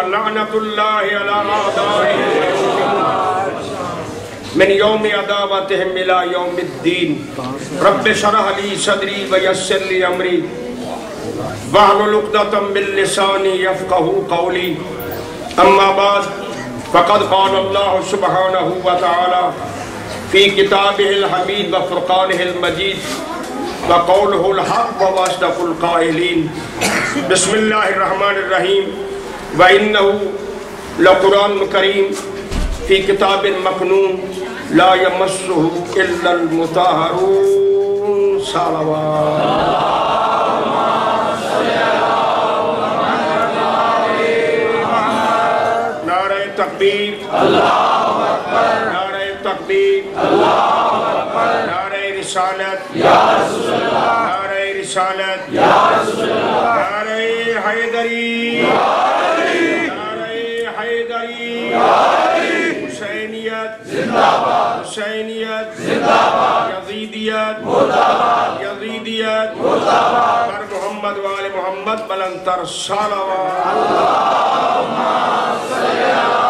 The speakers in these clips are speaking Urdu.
لعنت اللہ علی اعدائہم من یوم عداوتہم الى یوم الدین رب اشرح لی صدری ویسر لی امری واحلل عقدۃ من لسانی یفقہوا قولی اما بعد فقد قال اللہ سبحانہ وتعالی فی کتابہ الحمید وفرقانہ المجید وقولہ الحق واصدق القائلین بسم اللہ الرحمن الرحیم وإنہ لقرآن کریم فی کتاب مکنون لا یمسہ الا المطہرون صلوات تکبیر اللہ اکبر نعرہ تکبیر اللہ اکبر نعرہ رسالت یا رسول اللہ نعرہ رسالت یا رسول اللہ نعرہ حیدری نعرہ حیدری حسینیت زندہ باد حسینیت زندہ باد یزیدیت مردہ باد یزیدیت مردہ باد بر محمد وآل محمد بلندتر صلوات اللہم صلی اللہ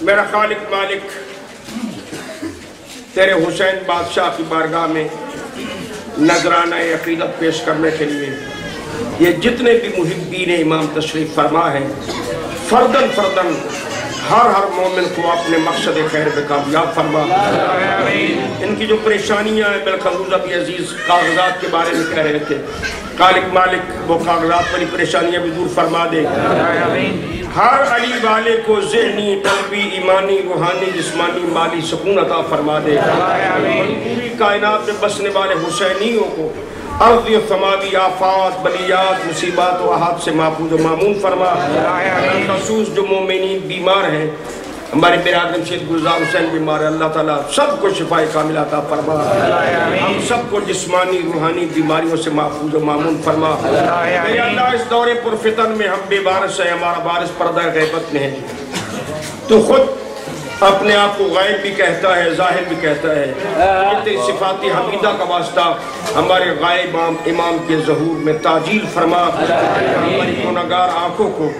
میرا خالق مالک تیرے حسین بادشاہ کی بارگاہ میں نذرانہ عقیدت پیش کرنے کے لیے یہ جتنے بھی محبین امام تشریف فرما ہیں فردن فردن ہر مومن کو اپنے مقصد خیر پہ کامیاب فرما ان کی جو پریشانیاں ہیں بالخصوص ابھی عزیز کاغذات کے بارے میں کہہ رہے تھے خالق مالک وہ کاغذات والی پریشانیاں بھی دور فرما دے ہر علی والے کو ذہنی قلبی ایمانی روحانی جسمانی مالی سکون عطا فرما دے پوری کائنات میں بسنے والے حسینیوں کو ارضی و سماوی آفات بلیات مصیبات و احاد سے محفوظ و مامون فرما خصوص جو مومنین بیمار ہیں ہمارے برادر شہید گلزار حسین بیمار ہے اللہ تعالیٰ سب کو شفا کاملہ عطا فرما ہم سب کو جسمانی روحانی بیماریوں سے محفوظ و مامون فرما اے اللہ اس دور پرفتن میں ہم بے وارث ہیں ہمارا وارث پردہ غیبت میں ہے تو خود اپنے آپ کو غائب بھی کہتا ہے ظاہر بھی کہتا ہے تیری صفات حمیدہ کا واسطہ ہمارے غائب امام کے ظہور میں تعجیل فرما ہماری گناہگار آنکھوں کو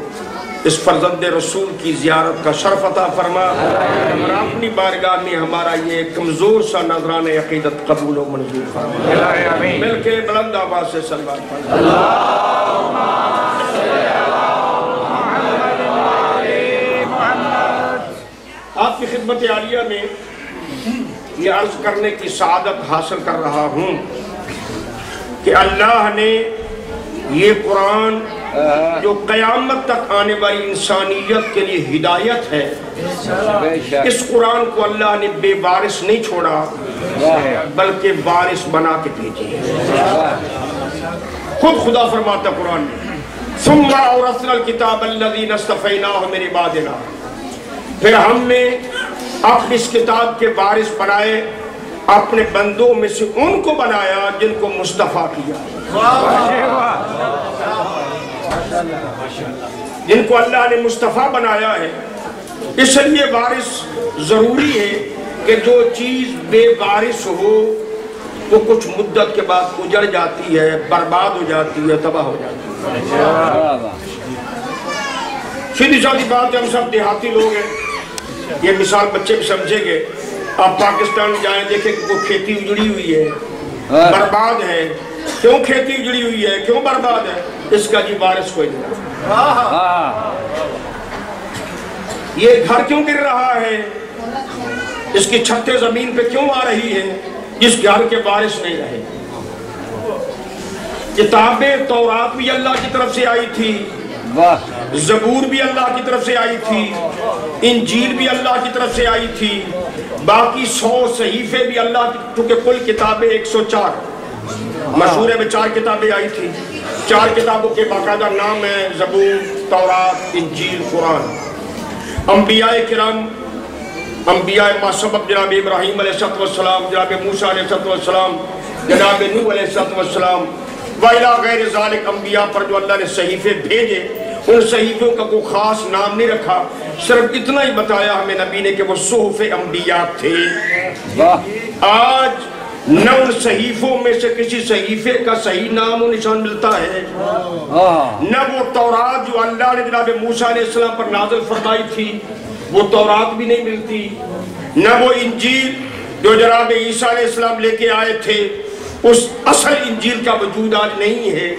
اس فرزند رسول کی زیارت کا شرف عطا فرما اور اپنی بارگاہ میں ہمارا یہ کمزور سا نذرانہ عقیدت قبول و منظور فرما مل کے بلند آواز سے سلوات پڑھیں اللہم صلی علی محمد وآل محمد آپ کی خدمت عالیہ میں یہ عرض کرنے کی سعادت حاصل کر رہا ہوں کہ اللہ نے یہ قرآن جو قیامت تک آنے والی انسانیت کے لیے ہدایت ہے اس قرآن کو اللہ نے بے وارث نہیں چھوڑا بلکہ وارث بنا کے بھیجی خود خدا فرماتا قرآن میں ثم اورثنا الکتاب الذین اصطفیناہ من عبادنا پھر ہم نے اپنی اس کتاب کے وارث بنائے اپنے بندوں میں سے ان کو بنایا جن کو مصطفیٰ کیا جن کو اللہ نے مصطفیٰ بنایا ہے اس لیے وارث ضروری ہے کہ جو چیز بے وارث ہو وہ کچھ مدت کے بعد اجڑ جاتی ہے برباد ہو جاتی ہے تباہ ہو جاتی ہے سیدھی سادھی بات ہے ہم سب دیہاتی لوگ ہیں یہ مثال بچے بھی سمجھیں گے آپ پاکستان جائیں دیکھیں کہ وہ کھیتی اجڑی ہوئی ہے برباد ہے کیوں کھیتی اجڑی ہوئی ہے کیوں برباد ہے اس کا جی وارث کوئی نہیں یہ گھر کیوں گر رہا ہے اس کی چھتیں زمین پہ کیوں آ رہی ہے جس گھر کے وارث نہیں رہے کتابیں تورات بھی اللہ کی طرف سے آئی تھی زبور بھی اللہ کی طرف سے آئی تھی انجیل بھی اللہ کی طرف سے آئی تھی باقی 100 صحیفے بھی اللہ کی چونکہ کل کتابیں 104 مشہور میں 4 کتابیں آئی تھی 4 کتابوں کے باقاعدہ نام ہیں زبور تورات انجیل قرآن انبیاء کرام انبیاء ماسبق جناب ابراہیم علیہ السلام جناب موسیٰ علیہ السلام جناب نوح علیہ السلام وَإِلَىٰ غَيْرِ ذَلِكَ انبیاء پر جو اللہ نے صحیفے بھیجے ان صحیفوں کا کوئی خاص نام نہیں رکھا صرف اتنا ہی بتایا ہمیں نبی نے کہ وہ صحف انبیاء تھے آج نہ ان صحیفوں میں سے کسی صحیفے کا صحیح نام و نشان ملتا ہے، نہ وہ تورات جو اللہ نے جناب موسیٰ علیہ السلام پر نازل فرمائی تھی وہ تورات بھی نہیں ملتی، نہ وہ انجیل جو جناب عیسیٰ علیہ السلام لے کے آئے تھے اس اصل انجیل کا وجود آج نہیں ہے۔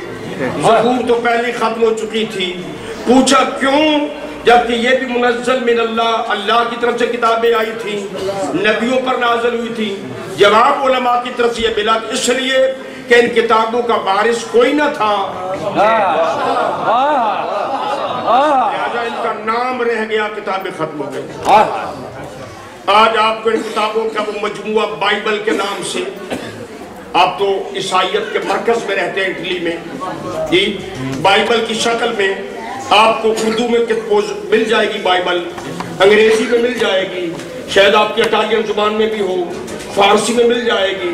زبور تو پہلے ختم ہو چکی تھی۔ پوچھا کیوں؟ جبکہ یہ بھی منزل من اللہ، اللہ کی طرف سے کتابیں آئی تھیں، نبیوں پر نازل ہوئی تھی۔ جواب علماء کی طرف سے یہ ملا اس لیے کہ ان کتابوں کا وارث کوئی نہ تھا، لہذا ان کا نام رہ گیا، کتابیں ختم ہو گئی۔ آج آپ کو ان کتابوں کا وہ مجموعہ بائبل کے نام سے، آپ تو عیسائیت کے مرکز میں رہتے ہیں اٹلی میں، جی بائبل کی شکل میں آپ کو اردو میں مل جائے گی، بائبل انگریزی میں مل جائے گی، شاید آپ کی اٹالین زبان میں بھی ہو، فارسی میں مل جائے گی،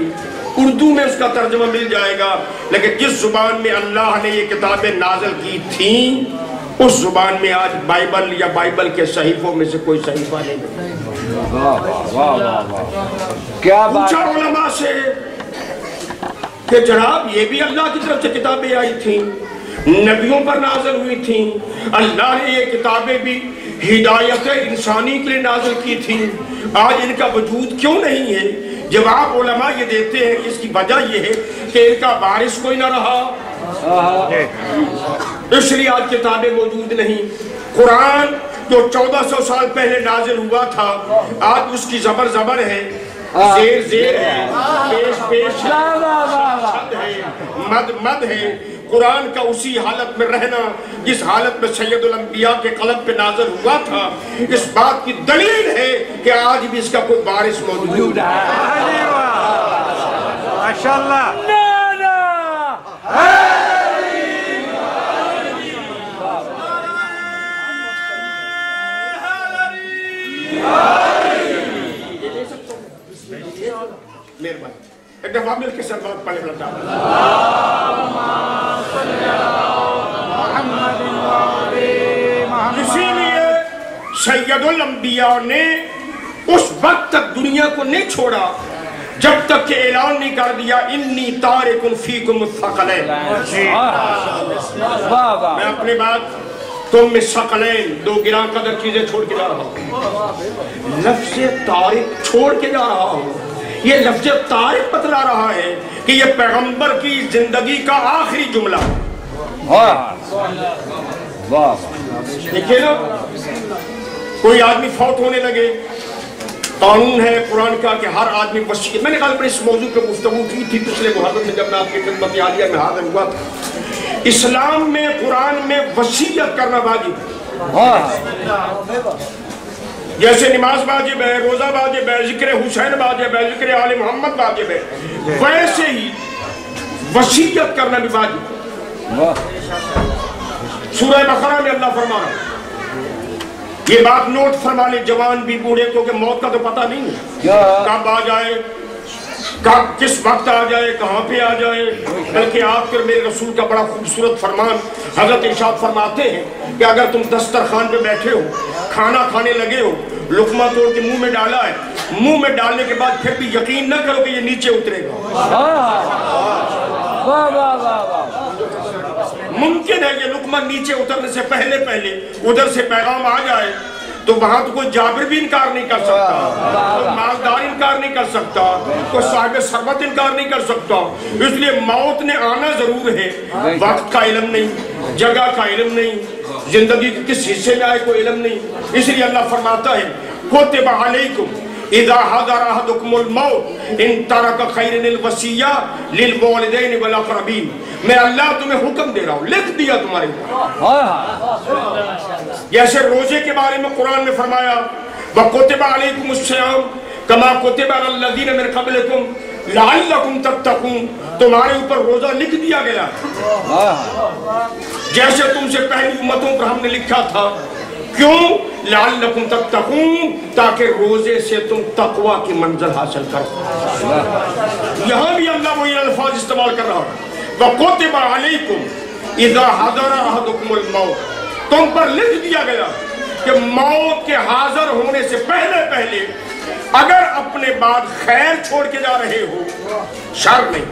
اردو میں اس کا ترجمہ مل جائے گا، لیکن جس زبان میں اللہ نے یہ کتابیں نازل کی تھیں اس زبان میں آج بائبل یا بائبل کے صحیفوں میں سے کوئی صحیفہ نہیں ملتا۔ پوچھا علماء سے کہ جناب یہ بھی اللہ کی طرف سے کتابیں آئی تھیں، نبیوں پر نازل ہوئی تھیں، اللہ نے یہ کتابیں بھی ہدایت انسانی کے لیے نازل کی تھیں، آج ان کا وجود کیوں نہیں ہے؟ جواب علماء یہ دیتے ہیں کہ اس کی وجہ یہ ہے کہ ان کا وارث کوئی نہ رہا، اس لیے آج کتابیں موجود نہیں۔ قرآن جو 1400 سال پہلے نازل ہوا تھا آج اس کی زبر زبر ہے، زیر زیر ہے، پیش پیش ہے، مد مد ہے۔ قرآن کا اسی حالت میں رہنا جس حالت میں سید الانبیاء کے قلم پہ نازل ہوا تھا اس بات کی دلیل ہے کہ آج بھی اس کا کوئی وارث موجود ہے۔ ماشاءاللہ۔ مہربانی ایک دفعہ مل کے سر بات پڑھے بلتا اسی لیے سید الانبیاء نے اس وقت تک دنیا کو نہیں چھوڑا جب تک کہ اعلان نہیں کر دیا انی تارک فیکم الثقلین۔ میں اپنے بات تم میں ثقلین دو گراں قدر چیزیں چھوڑ کے جا رہا ہوں، لفظ تارک چھوڑ کے جا رہا ہوں۔ یہ لفظ تارک بتلا رہا ہے کہ یہ پیغمبر کی زندگی کا آخری جملہ ہے۔ دیکھیں نا کوئی آدمی فوت ہونے لگے، قانون ہے قرآن کا کہ ہر آدمی وصیت، میں نے کل پر اس موضوع پہ گفتگو کی تھی پچھلے محرم میں جب میں آپ کی خدمت عالیہ میں حاضر ہوا تھا۔ اسلام میں قرآن میں وصیت کرنا واجب ہے، جیسے نماز واجب ہے، روزہ واجب ہے، ذکر حسین واجب ہے، ذکر آل محمد واجب ہے، ویسے ہی وصیت کرنا بھی واجب ہے۔ سورہ بقرہ میں اللہ فرما رہا ہے، یہ بات نوٹ فرما لے جوان بھی بوڑھے کو کہ موت کا تو پتہ نہیں ہے کب آ جائے، کب کس وقت آ جائے، کہاں پہ آ جائے، بلکہ آپ کے میرے رسول کا بڑا خوبصورت فرمان حضرت ارشاد فرماتے ہیں کہ اگر تم دسترخوان پہ بیٹھے ہو، کھانا کھانے لگے ہو، لقمہ توڑ کے منہ میں ڈالا ہے، منہ میں ڈالنے کے بعد پھر بھی یقین نہ کرو کہ یہ نیچے اترے گا۔ ممکن ہے کہ لقمہ نیچے اترنے سے پہلے ادھر سے پیغام آ جائے تو وہاں تو کوئی جابر بھی انکار نہیں کر سکتا، کوئی مالدار انکار نہیں کر سکتا، کوئی صاحب ثروت انکار نہیں کر سکتا۔ اس لیے موت نے آنا ضرور ہے، وقت کا علم نہیں، جگہ کا علم نہیں، زندگی کے کس حصے میں آئے کوئی علم نہیں۔ اس لیے اللہ فرماتا ہے کتب علیکم اذا حضر احدکم الموت ان ترک خیر الوصیہ للوالدین والاقربین۔ میں اللہ تمہیں حکم دے رہا ہوں، لکھ دیا تمہارے جیسے روزے کے بارے میں قرآن میں فرمایا وَكُتِبَ عَلَيْكُمُ الصِّيَامُ كَمَا كُتِبَ عَلَى الَّذِينَ مِن قَبْلِكُمْ لَعَلَّكُمْ تَتَّقُونَ، تمہارے اوپر روزہ لکھ دیا گیا جیسے تم سے پہلی امتوں پر ہم نے لکھا تھا۔ کیوں؟ لَعَلَّكُمْ تَتَّقُونَ، تاکہ روزے سے تم تقوی کی منزل حاصل کرو۔ یہاں بھی اللہ وہی الفاظ استعمال کر رہا ہے وَكُتِبَ عَلَيْكُمْ اِذَا حَضَرَ أَحَدُكُمُ الْمَوْتِ، تم پر لکھ دیا گیا کہ موت کے حاضر ہونے سے پہلے اگر اپنے بعد خیر چھوڑ کے جا رہے ہو، شر نہیں،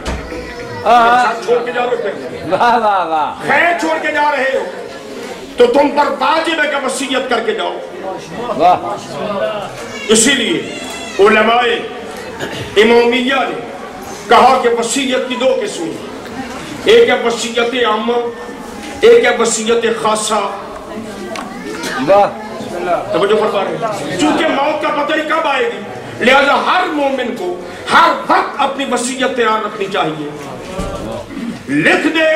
شر چھوڑ کے جا رہے ہو، خیر چھوڑ کے جا رہے ہو تو تم پر واجب ہے کہ وصیت کر کے جاؤ۔ اسی لیے علماء امامیہ نے کہا کہ وصیت کی دو قسمیں، ایک ہے وصیت عامہ، ایک ہے وصیت خاصہ۔ توجہ فرما رہے ہیں، چونکہ موت کا پتہ نہیں کب آئے گی، لہذا ہر مومن کو ہر وقت اپنی وصیت تیار رکھنی چاہیے، لکھ دے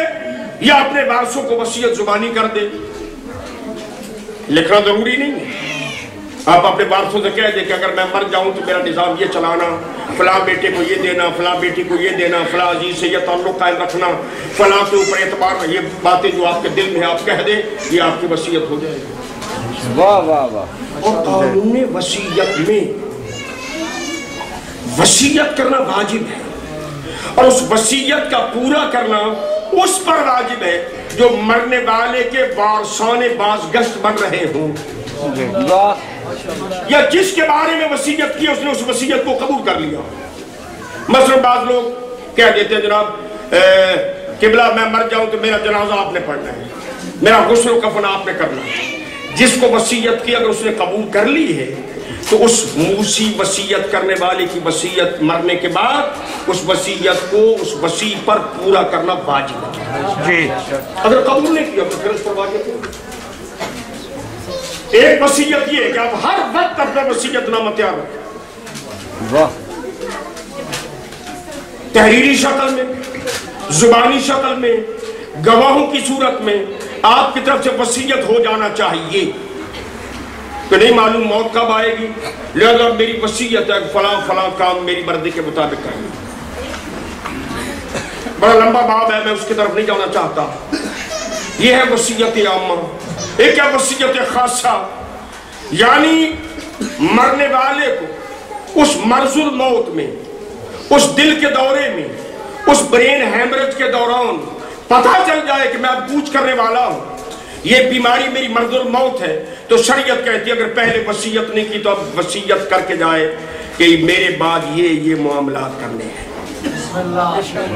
یا اپنے وارثوں کو وصیت زبانی کر دے۔ لکھنا ضروری نہیں ہے، آپ اپنے وارثوں سے کہہ دیں کہ اگر میں مر جاؤں تو میرا نظام یہ چلانا، فلاں بیٹے کو یہ دینا، فلاں بیٹی کو یہ دینا، فلاں عزیز سے یہ تعلق قائم رکھنا، فلاں کے اوپر اعتبار، یہ باتیں جو آپ کے دل میں آپ کہہ دیں، یہ آپ کی وصیت ہو جائے گی۔ واہ واہ واہ۔ اور قانون وصیت میں وصیت کرنا واجب ہے، اور اس وصیت کا پورا کرنا اس پر واجب ہے جو مرنے والے کے وارثان بازگشت بن رہے ہوں، یا جس کے بارے میں وصیت کی اس نے اس وصیت کو قبول کر لیا۔ مثلا بعض لوگ کہہ دیتے ہیں جناب قبلہ میں مر جاؤں تو میرا جنازہ آپ نے پڑھنا ہے، میرا غسل و کفن آپ نے کرنا ہے۔ جس کو وصیت کی اگر اس نے قبول کر لی ہے تو اس موسی وصیت کرنے والے کی وصیت مرنے کے بعد اس وصیت کو اس وصی پر پورا کرنا واجب ہے۔ اگر قبول نہیں کیا تو پھر اس پر واجب ہے۔ ایک وصیت یہ ہے کہ آپ ہر وقت اپنا وصیت نامہ تیار رکھیں، تحریری شکل میں، زبانی شکل میں، گواہوں کی صورت میں آپ کی طرف سے وصیت ہو جانا چاہیے کہ نہیں معلوم موت کب آئے گی، لہذا میری وصیت ہے فلاں فلاں کام میری مرضی کے مطابق کریں۔ بڑا لمبا باب ہے، میں اس کی طرف نہیں جانا چاہتا۔ یہ ہے وصیت عامہ۔ ایک ہے وصیت خاصہ، یعنی مرنے والے کو اس مرض الموت میں، اس دل کے دورے میں، اس برین ہیمرج کے دوران پتہ چل جائے کہ میں اب کوچ کرنے والا ہوں، یہ بیماری میری مرض الموت ہے، تو شریعت کہتی ہے اگر پہلے وصیت نہیں کی تو اب وصیت کر کے جائے کہ میرے بعد یہ معاملات کرنے ہیں۔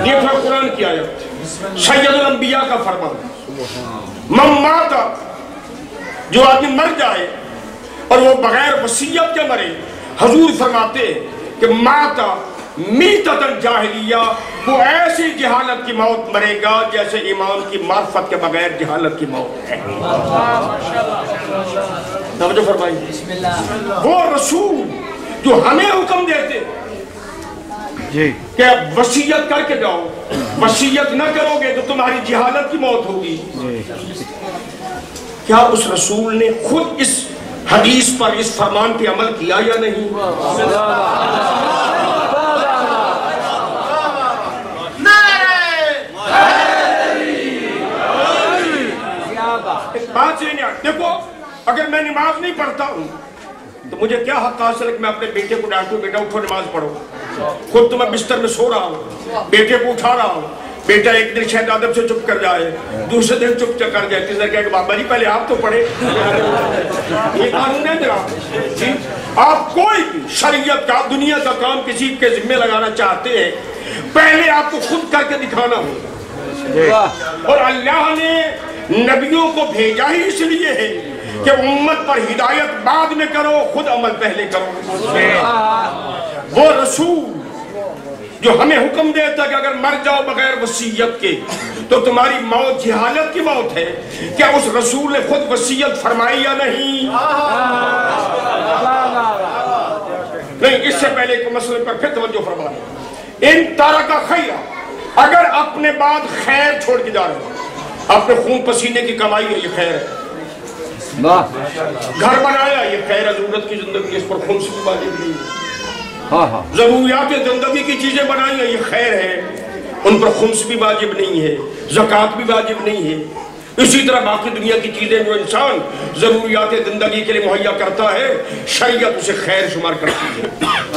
یہ تھا قرآن کی آیت، سید الانبیاء کا فرمان۔ من مات، جو آدمی مر جائے اور وہ بغیر وصیت کے مرے، حضور فرماتے ہیں کہ ماتا میتۃ الجاہلیہ، وہ ایسی جہالت کی موت مرے گا جیسے امام کی معرفت کے بغیر جہالت کی موت ہے۔ توجہ فرمائیے، وہ رسول جو ہمیں حکم دیتے کہ وصیت کر کے جاؤ، وصیت نہ کرو گے تو تمہاری جہالت کی موت ہوگی، کیا اس رسول نے خود اس حدیث پر، اس فرمان پہ عمل کیا یا نہیں؟ بات سے نہیں، دیکھو اگر میں نماز نہیں پڑھتا ہوں تو مجھے کیا حق حاصل ہے کہ میں اپنے بیٹے کو ڈانٹوں، بیٹا اٹھو نماز پڑھو؟ خود تو میں بستر میں سو رہا ہوں، بیٹے کو اٹھا رہا ہوں، بیٹا ایک دن شاید ادب سے چپ کر جائے، دوسرے دن چپ کر جائے، تیسرے کہے کہ بابا جی پہلے آپ تو پڑھے۔ یہ قانون ہے جناب، آپ کوئی بھی شریعت کا، دنیا کا کام کسی کے ذمہ لگانا چاہتے ہیں، پہلے آپ کو خود کر کے دکھانا ہوگا۔ اور اللہ نے نبیوں کو بھیجا ہی اس لیے ہے کہ امت پر ہدایت بعد میں کرو، خود عمل پہلے کرو۔ وہ رسول جو ہمیں حکم دیتا کہ اگر مر جاؤ بغیر وصیت کے تو تمہاری موت جہالت کی موت ہے، کیا اس رسول نے خود وصیت فرمائی یا نہیں؟ نہیں، اس سے پہلے ایک مسئلے پر پھر توجہ فرمائیں۔ ان تارکا خیرہ، اگر اپنے بعد خیر چھوڑ کے جا رہے ہو، اپنے خون پسینے کی کمائی ہے، یہ خیر ہے۔ گھر بنایا، یہ خیر ہے۔ ضرورت کی زندگی، اس پر خمس بھی واجب نہیں ہے۔ ضروریات زندگی کی چیزیں بنائی ہیں، یہ خیر ہے، ان پر خمس بھی واجب نہیں ہے، زکوٰۃ بھی واجب نہیں ہے۔ اسی طرح باقی دنیا کی چیزیں جو انسان ضروریات زندگی کے لیے مہیا کرتا ہے، شریعت اسے خیر شمار کرتی ہے۔